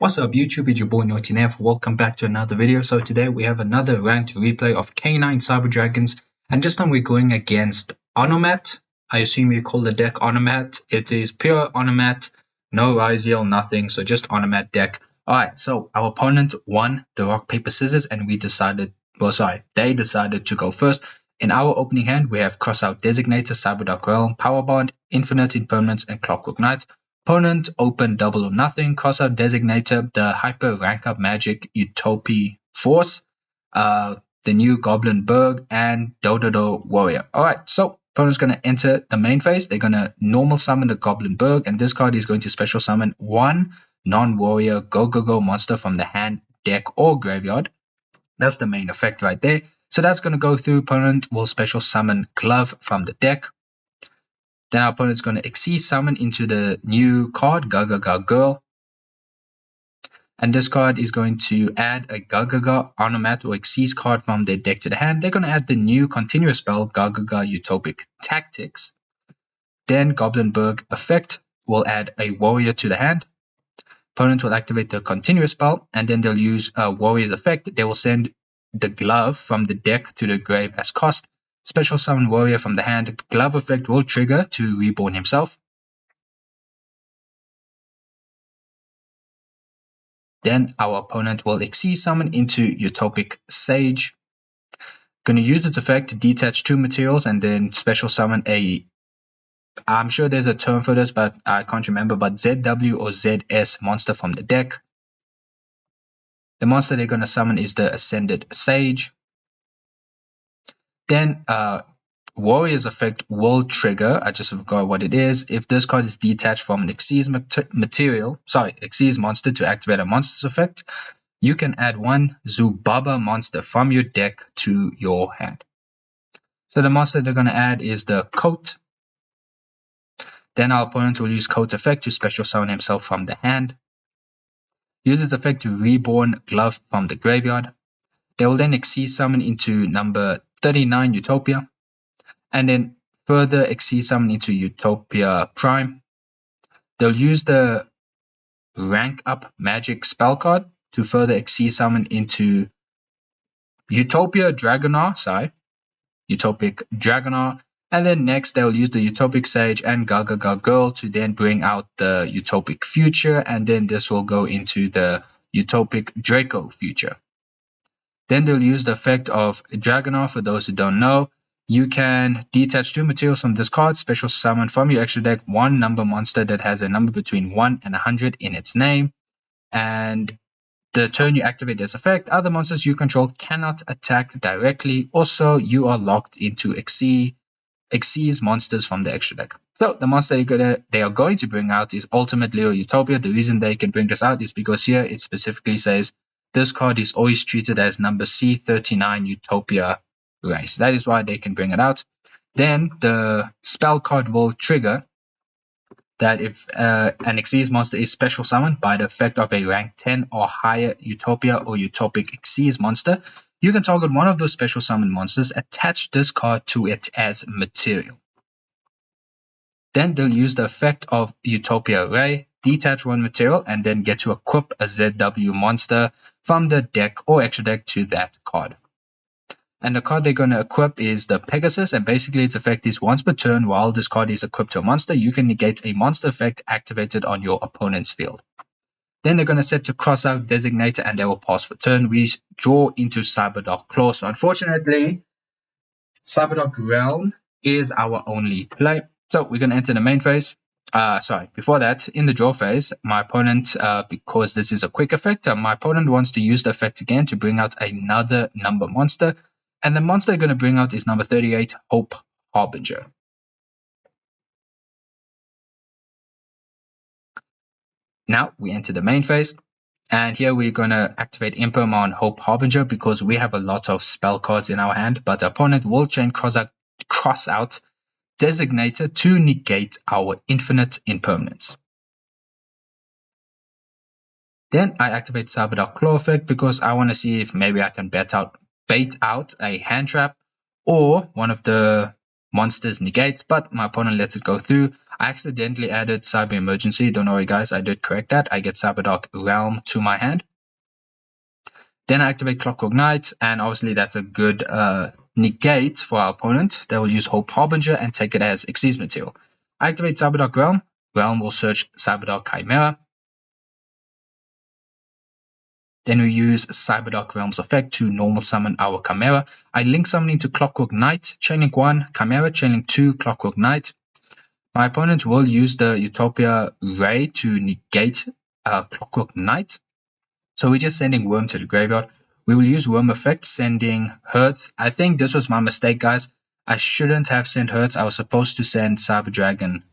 What's up YouTube, it's your boy NaughtyNev. Welcome back to another video. So today we have another ranked replay of K9 Cyber Dragons, and this time we're going against Onomat. I assume you call the deck Onomat. It is pure Onomat, no YuGiOh, nothing, so just Onomat deck. Alright, so our opponent won the rock, paper, scissors, and they decided to go first. In our opening hand, we have Crossout Designator, Cyberdark Realm, Power Bond, Infinite Impermanence, and Clockwork Knight. Opponent open double or nothing, crossout designator, the hyper rank up magic Utopia Force, the new Goblin Berg, and Dododo Warrior. Alright, so opponent's going to enter the main phase. They're going to normal summon the Goblin Berg, and this card is going to special summon one non-warrior go monster from the hand, deck, or graveyard. That's the main effect right there. So that's going to go through. Opponent will special summon Glove from the deck. Then our opponent is going to Xyz summon into the new card, Gaga Girl. And this card is going to add a Gaga Onomat or Xyz card from their deck to the hand. They're going to add the new continuous spell, Gaga Utopic Tactics. Then Goblin Berg effect will add a warrior to the hand. Opponent will activate the continuous spell, and then they'll use a warrior's effect. They will send the glove from the deck to the grave as cost. Special summon warrior from the hand. Glove effect will trigger to reborn himself. Then our opponent will Xyz summon into Utopic Sage. Going to use its effect to detach two materials and then special summon a, I'm sure there's a term for this, but I can't remember, but ZW or ZS monster from the deck. The monster they're going to summon is the Ascended Sage. Then Warrior's effect will trigger. I just forgot what it is. If this card is detached from an Xyz monster to activate a monster's effect, you can add one Zubaba monster from your deck to your hand. So the monster they're going to add is the Coat. Then our opponent will use Coat's effect to special summon himself from the hand. Use its effect to reborn Glove from the graveyard. They will then Xyz summon into number 39 Utopia, and then further Xyz summon into Utopia Prime. They'll use the rank up magic spell card to further Xyz summon into Utopic Dragonar, and then next they'll use the Utopic Sage and Gaga Girl to then bring out the Utopic Future, and then this will go into the Utopic Draco Future. Then they'll use the effect of Dragonar. For those who don't know, you can detach two materials from this card, special summon from your extra deck one number monster that has a number between 1 and 100 in its name. And the turn you activate this effect, other monsters you control cannot attack directly. Also, you are locked into Xyz monsters from the extra deck. So the monster they are going to bring out is Ultimate Leo Utopia. The reason they can bring this out is because here it specifically says this card is always treated as number C39 Utopia race. That is why they can bring it out. Then the spell card will trigger that if an Xyz monster is special summoned by the effect of a rank 10 or higher Utopia or Utopic Xyz monster, you can target one of those special summon monsters, attach this card to it as material. Then they'll use the effect of Utopia Ray, detach one material, and then get to equip a ZW monster from the deck or extra deck to that card. And the card they're going to equip is the Pegasus, and basically its effect is once per turn while this card is equipped to a monster, you can negate a monster effect activated on your opponent's field. Then they're going to set to Crossout Designator and they will pass for turn. We draw into Cyberdark Claw. So unfortunately, Cyberdark Realm is our only play. So we're going to enter the main phase. Before that, in the draw phase, my opponent, because this is a quick effect, my opponent wants to use the effect again to bring out another number monster. And the monster they're going to bring out is number 38, Hope Harbinger. Now we enter the main phase. And here we're going to activate Imperma on Hope Harbinger because we have a lot of spell cards in our hand. But the opponent will chain Crossout Designator to negate our Infinite Impermanence. Then I activate Cyberdark Claw effect because I want to see if maybe I can bait out a hand trap or one of the monsters negate, but my opponent lets it go through. I accidentally added Cyber Emergency. Don't worry, guys. I did correct that. I get Cyberdark Realm to my hand. Then I activate Clockwork Knight, and obviously that's a good negate for our opponent. They will use Hope Harbinger and take it as Xyz material. I activate Cyberdark Realm. Realm will search Cyberdark Chimera. Then we use Cyberdark Realm's effect to normal summon our Chimera. I link summon into Clockwork Knight, Chainlink 1, Chimera, Chainlink 2, Clockwork Knight. My opponent will use the Utopia Ray to negate Clockwork Knight. So we're just sending Worm to the graveyard. We will use Worm effect, sending Hertz. I think this was my mistake, guys. I shouldn't have sent Hertz. I was supposed to send Cyber Dragon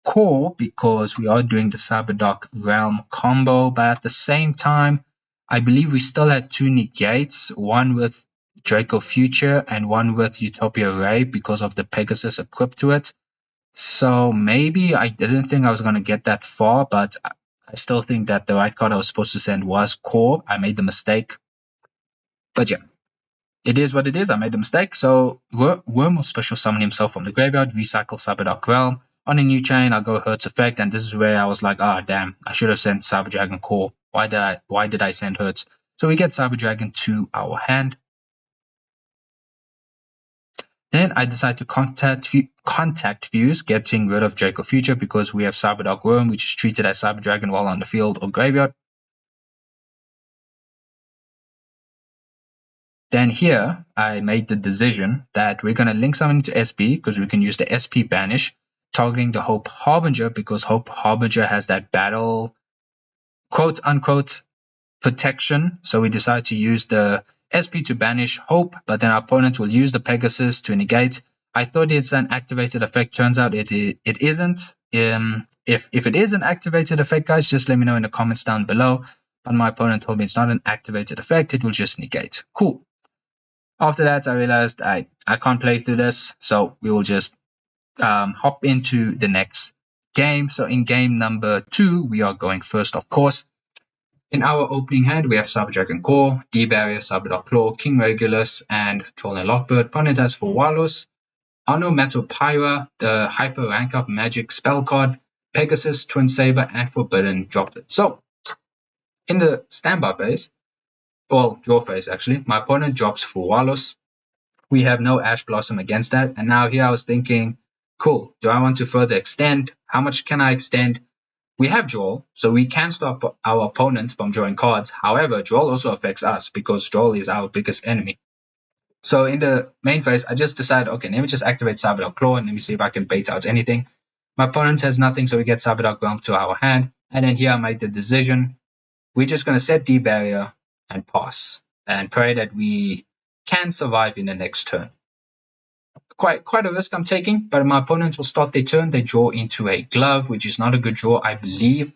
Core because we are doing the Cyberdark Realm combo. But at the same time, I believe we still had 2 negates, one with YuGiOh Future and one with Utopia Ray because of the Pegasus equipped to it. So maybe I didn't think I was going to get that far, but I still think that the right card I was supposed to send was Core. I made the mistake. But yeah, it is what it is. I made a mistake. So Worm will special summon himself from the graveyard, recycle Cyberdark Realm. On a new chain, I'll go Hertz effect, and this is where I was like, damn, I should have sent Cyber Dragon Core. Why did I send Hertz? So we get Cyber Dragon to our hand. Then I decide to contact Fuse, getting rid of YuGiOh Future because we have Cyberdark Worm, which is treated as Cyber Dragon while on the field or graveyard. Then here, I made the decision that we're going to link summon into SP because we can use the SP banish, targeting the Hope Harbinger because Hope Harbinger has that battle quote-unquote protection. So we decide to use the SP to banish Hope, but then our opponent will use the Pegasus to negate. I thought it's an activated effect. Turns out it isn't. If it is an activated effect, guys, just let me know in the comments down below. But my opponent told me it's not an activated effect. It will just negate. Cool. After that, I realized I can't play through this, so we will just hop into the next game. So in game number 2, we are going first, of course. In our opening hand, we have Cyber Dragon Core, D-Barrier, Cyberdark Claw, King Regulus, and Troll and Lockbird. Opponent has for Walos, Onomat Pyra, the Hyper Rank Up Magic spell card, Pegasus, Twin Saber, and Forbidden Droplet. So, in the standby phase, well, draw phase actually, my opponent drops for Walos. We have no Ash Blossom against that, and now here I was thinking, cool, do I want to further extend? How much can I extend? We have draw, so we can stop our opponent from drawing cards. However, draw also affects us because draw is our biggest enemy. So in the main phase, I just decided, okay, let me just activate Cyberdark Claw and let me see if I can bait out anything. My opponent has nothing, so we get Cyberdark Realm to our hand. And then here I made the decision. We're just going to set D-Barrier and pass and pray that we can survive in the next turn. Quite a risk I'm taking, but my opponent will start their turn. They draw into a glove, which is not a good draw, I believe,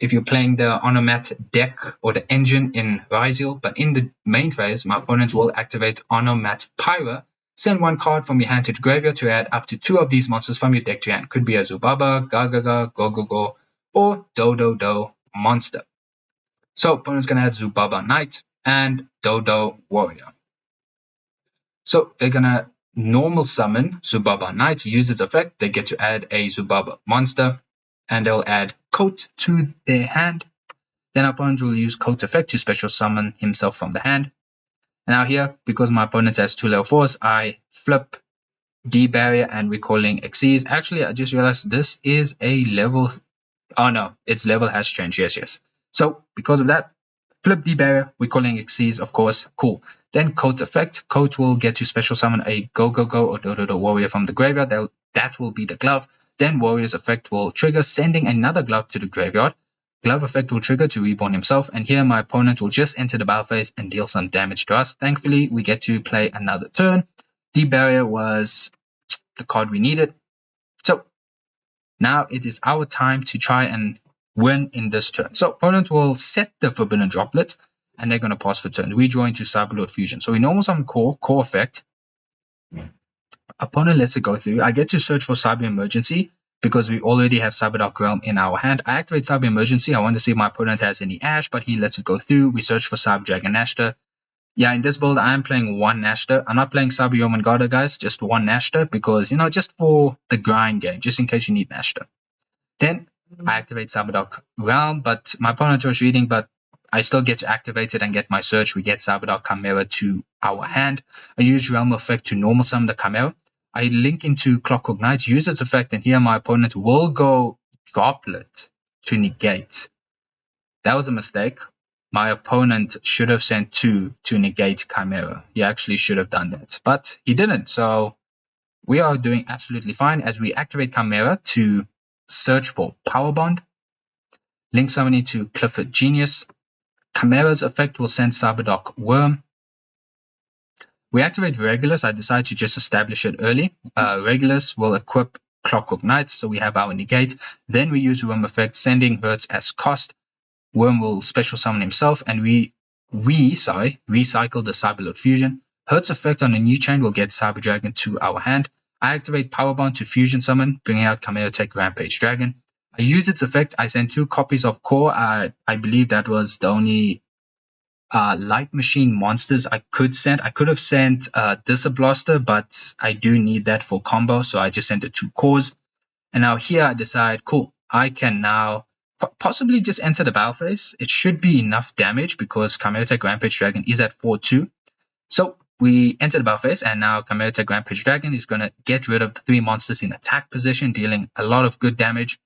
if you're playing the Onomat deck or the engine in Ryzeal. But in the main phase, my opponent will activate Onomat Pyra, send 1 card from your hand to the graveyard to add up to 2 of these monsters from your deck to your hand. Could be a Zubaba, Gagaga, Gogogo, or Dodo monster. So opponent's going to add Zubaba Knight and Dodo Warrior. So they're going to normal summon Zubaba Knight, use its effect. They get to add a Zubaba monster, and they'll add Coat to their hand. Then our opponent will use Coat effect to special summon himself from the hand. Now here, because my opponent has 2 level 4s, I flip D-Barrier and recalling Xyz. Actually, I just realized this is a level... Oh no, its level has changed. Yes. So because of that, flip D-Barrier, we're calling Xyz, of course. Cool. Then Coat effect. Coat will get to special summon a Go or Dodo Warrior from the graveyard. That will be the glove. Then Warrior's effect will trigger, sending another glove to the graveyard. Glove effect will trigger to reborn himself. And here my opponent will just enter the battle phase and deal some damage to us. Thankfully, we get to play another turn. D-Barrier was the card we needed. So now it is our time to try and win in this turn. So opponent will set the Forbidden Droplet, and they're going to pass for turn. We draw into Cyberlord Fusion. So we normal summon Core effect. Opponent lets it go through. I get to search for Cyber Emergency because we already have Cyberdark Realm in our hand. I activate Cyber Emergency. I want to see if my opponent has any Ash, but he lets it go through. We search for Cyber Dragon Ashter. Yeah, in this build, I'm playing one Nashter. I'm not playing Sabu Yomangada, guys, just one Nashter because, just for the grind game, just in case you need Nashter. Then I activate Sabadok Realm, but my opponent was reading, but I still get to activate it and get my search. We get Sabadok Chimera to our hand. I use Realm Effect to normal summon the Chimera. I link into Clockwork Knight, use its effect, and here my opponent will go Droplet to negate. That was a mistake. My opponent should have sent 2 to negate Chimera. He actually should have done that, but he didn't. So we are doing absolutely fine as we activate Chimera to search for Power Bond. Link summoning to Clifford Genius. Chimera's effect will send Sabadok Worm. We activate Regulus. I decide to just establish it early. Regulus will equip Clockwork Knight, so we have our negate. Then we use Worm effect, sending Hurts as cost. Worm will special summon himself, and we recycle the Cyberlord Fusion. Hurt's effect on a new chain will get Cyber Dragon to our hand. I activate Power Bond to Fusion Summon, bringing out Chimera Tech Rampage Dragon. I use its effect. I send 2 copies of Core. I believe that was the only Light Machine monsters I could send. I could have sent Disablaster, but I do need that for combo, so I just sent the 2 Cores. And now here I decide, cool, I can now possibly just enter the battle phase. It should be enough damage because Chimera Tech Rampage Dragon is at 4-2. So we enter the battle phase, and now Chimera Tech Rampage Dragon is going to get rid of the 3 monsters in attack position, dealing a lot of good damage.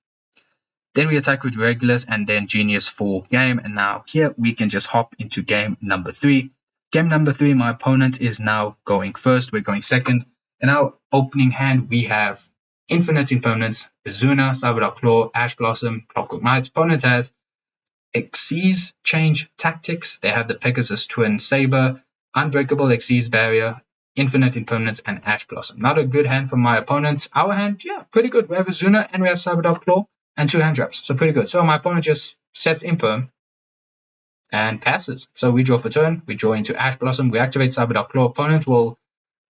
Then we attack with Regulus and then Genius for game. And now here we can just hop into game number 3. Game number 3, my opponent is now going first. We're going second. In our opening hand, we have Infinite Impermanence, Izuna, Cyberdark Claw, Ash Blossom, Clockwork Knight. Opponent has Xyz Change Tactics. They have the Pegasus Twin Saber, Unbreakable Xyz Barrier, Infinite Impermanence, and Ash Blossom. Not a good hand from my opponent. Our hand, yeah, pretty good. We have Izuna and we have Cyberdark Claw and 2 hand traps, so pretty good. So my opponent just sets Imperm and passes. So we draw for turn. We draw into Ash Blossom. We activate Cyberdark Claw. Opponent will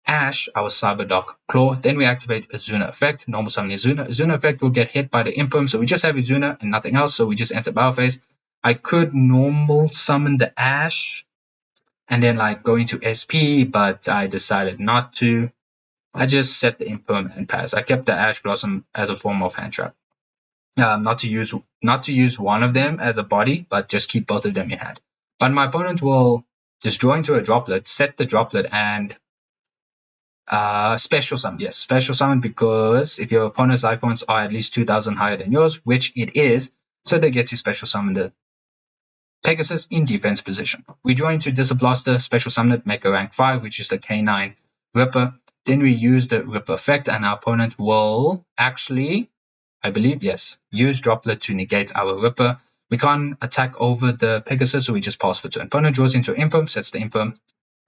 Ash our Cyberdark Claw. Then we activate Izuna effect. Normal summon Izuna. Izuna effect will get hit by the Imperm. So we just have Izuna and nothing else. So we just enter battle phase. I could normal summon the Ash and then go into SP, but I decided not to. I just set the Imperm and pass. I kept the Ash Blossom as a form of hand trap. Not to use one of them as a body, but just keep both of them in hand. But my opponent will just draw into a droplet, set the droplet, and special summon. Yes, special summon, because if your opponent's life points are at least 2,000 higher than yours, which it is, so they get to special summon the Pegasus in defense position. We draw into Disablaster, special summon it, make a rank 5, which is the K9 Ripper. Then we use the Ripper effect, and our opponent will actually, I believe, yes, use Droplet to negate our Ripper. We can't attack over the Pegasus, so we just pass for turn. Opponent draws into Imperm, sets the Imperm,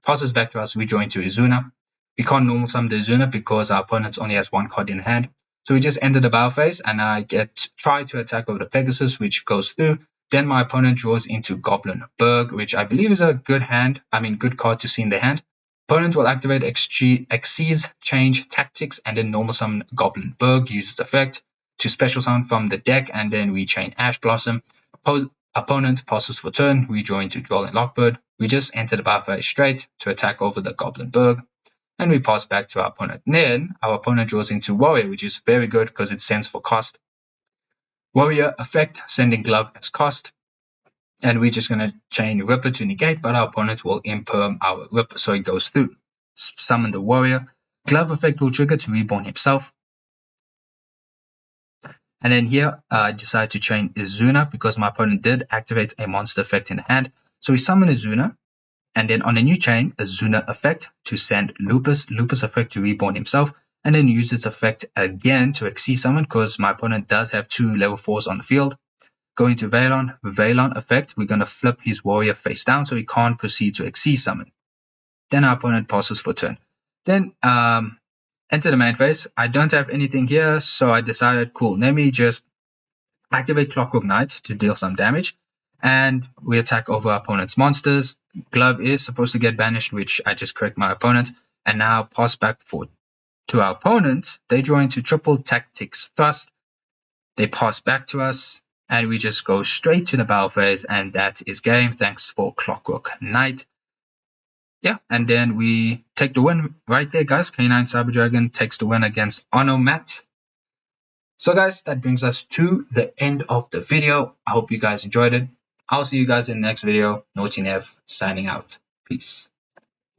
passes back to us, we draw into Izuna. We can't normal summon the Izuna because our opponent only has 1 card in hand. So we just enter the battle phase, and I try to attack over the Pegasus, which goes through. Then my opponent draws into Goblin Berg, which I believe is a good card to see in the hand. Opponent will activate Xyz Change Tactics and then normal summon Goblin Berg, uses effect to special summon from the deck, and then we chain Ash Blossom. Opponent passes for turn, we draw into Dwelling Lockbird. We just enter the battle phase straight to attack over the Goblin Berg, and we pass back to our opponent. Then our opponent draws into Warrior, which is very good because it sends for cost. Warrior effect, sending Glove as cost. And we're just going to chain Ripper to negate, but our opponent will Imperm our Ripper, so it goes through. Summon the Warrior. Glove effect will trigger to reborn himself. And then here, I decide to chain Izuna because my opponent did activate a monster effect in the hand. So we summon Izuna, and then on a new chain, Izuna effect to send Lupus effect to reborn himself, and then use this effect again to Xyz summon because my opponent does have 2 level 4s on the field. Going to Valon effect, we're going to flip his Warrior face down so he can't proceed to Xyz summon. Then our opponent passes for turn. Then enter the main phase. I don't have anything here, so I decided, cool, let me just activate Clockwork Knight to deal some damage. And we attack over our opponent's monsters. Glove is supposed to get banished, which I just correct my opponent. And now pass back to our opponent. They draw into Triple Tactics Thrust. They pass back to us, and we just go straight to the battle phase, and that is game. Thanks for Clockwork Knight. yeah, and then we take the win right there, guys. K9 Cyber Dragon takes the win against Onomat. So guys, that brings us to the end of the video. I hope you guys enjoyed it. I'll see you guys in the next video. Notinev signing out. Peace.